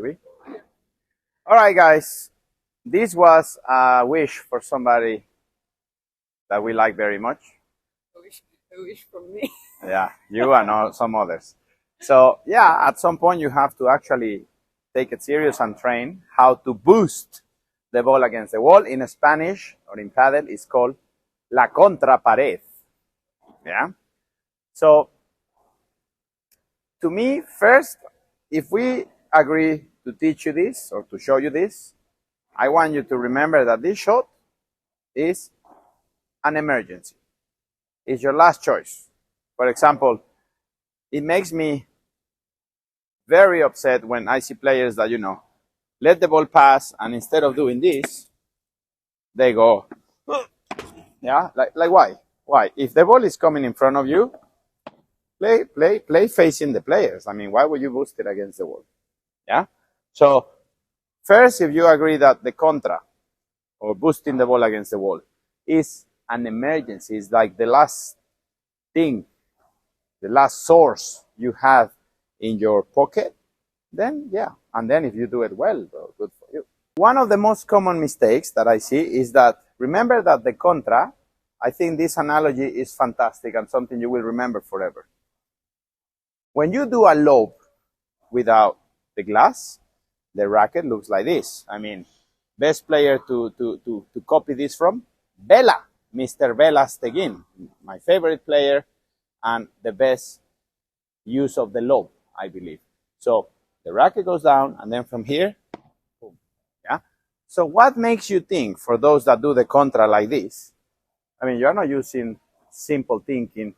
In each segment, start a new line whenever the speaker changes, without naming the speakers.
to be. All right, guys. This was a wish for somebody that we like very much.
A wish from me.
Yeah, you and some others. So yeah, at some point you have to actually take it serious and train how to boost the ball against the wall. In Spanish or in paddle, it's called la contra pared. Yeah. So to me, first, if we agree to teach you this or to show you this, I want you to remember that this shot is an emergency. It's your last choice. For example, it makes me very upset when I see players that, let the ball pass and instead of doing this, they go, yeah, like why? Why? If the ball is coming in front of you, play facing the players. I mean, why would you boost it against the wall? Yeah. So first, if you agree that the contra or boosting the ball against the wall is an emergency, it's like the last thing, the last source you have in your pocket, then yeah. And then if you do it well, good for you. One of the most common mistakes that I see is that, remember that the contra, I think this analogy is fantastic and something you will remember forever. When you do a lob without the glass, the racket looks like this. I mean, best player to copy this from, Vela, Mr. Vela Steguin, my favorite player and the best use of the lob, I believe. So the racket goes down and then from here, boom, yeah? So what makes you think, for those that do the contra like this, I mean, you're not using simple thinking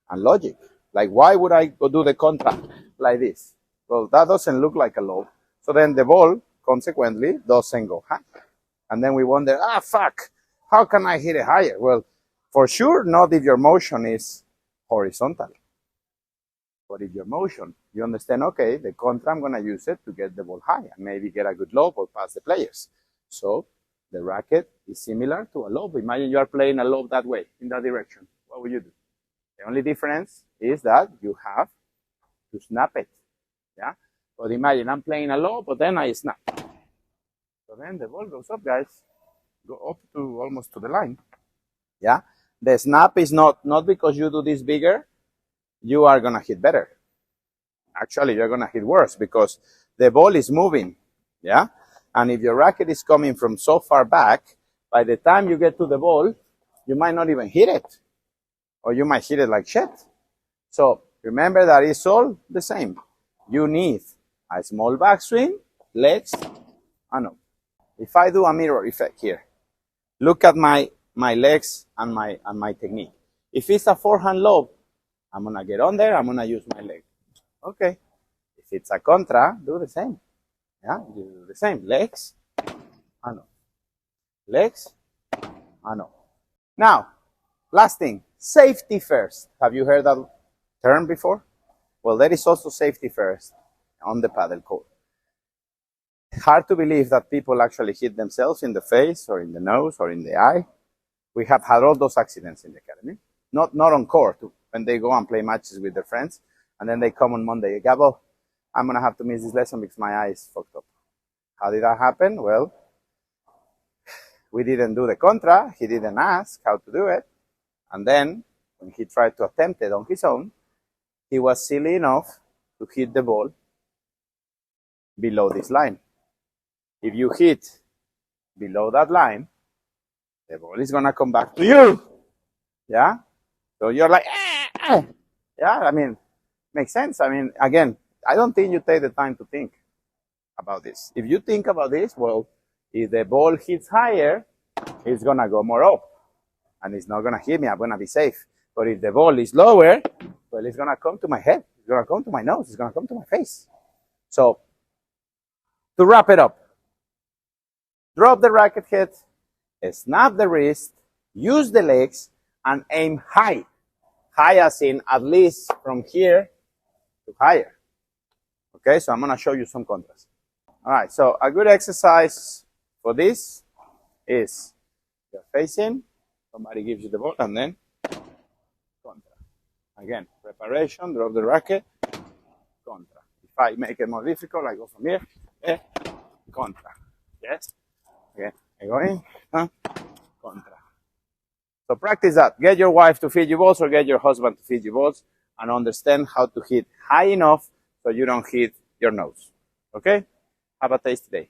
and logic. Like, why would I go do the contra like this? Well, that doesn't look like a lob. So then the ball, consequently, doesn't go high. And then we wonder, fuck, how can I hit it higher? Well, for sure, not if your motion is horizontal. But if your motion, you understand, okay, the contra, I'm going to use it to get the ball high and maybe get a good lob or pass the players. So the racket is similar to a lob. Imagine you are playing a lob that way, in that direction. What would you do? The only difference is that you have to snap it. Yeah? But imagine I'm playing a lob, but then I snap. So then the ball goes up, guys. Go up to almost to the line. Yeah? The snap is not because you do this bigger, you are going to hit better. Actually, you're going to hit worse because the ball is moving. Yeah? And if your racket is coming from so far back, by the time you get to the ball, you might not even hit it. Or you might hit it like shit. So remember that it's all the same. You need a small backswing, legs, and up. If I do a mirror effect here, look at my legs and my technique. If it's a forehand lob, I'm going to get on there, I'm going to use my leg. Okay. If it's a contra, do the same. Yeah, you do the same. Legs, and up. Legs, and up. Now, last thing, safety first. Have you heard that term before? Well, there is also safety first on the paddle court. Hard to believe that people actually hit themselves in the face or in the nose or in the eye. We have had all those accidents in the academy. Not on court, when they go and play matches with their friends, and then they come on Monday, Gabo, I'm going to have to miss this lesson because my eye is fucked up. How did that happen? Well, we didn't do the contra. He didn't ask how to do it. And then, when he tried to attempt it on his own, he was silly enough to hit the ball below this line. If you hit below that line, the ball is going to come back to you. Yeah? So you're like, yeah, I mean, makes sense. I mean, again, I don't think you take the time to think about this. If you think about this, well, if the ball hits higher, it's going to go more up. And it's not going to hit me. I'm going to be safe. But if the ball is lower, well, it's going to come to my head. It's going to come to my nose. It's going to come to my face. So, to wrap it up, drop the racket head, snap the wrist, use the legs, and aim high. High as in at least from here to higher. Okay, so I'm going to show you some contrast. All right, so a good exercise for this is you're facing, somebody gives you the ball, and then contra. Again, preparation, drop the racket, contra. If I make it more difficult, I go from here, Okay? Contra. Yes? Okay. I go in. Huh? Contra. So practice that. Get your wife to feed you balls or get your husband to feed you balls and understand how to hit high enough so you don't hit your nose. Okay? Have a tasty day.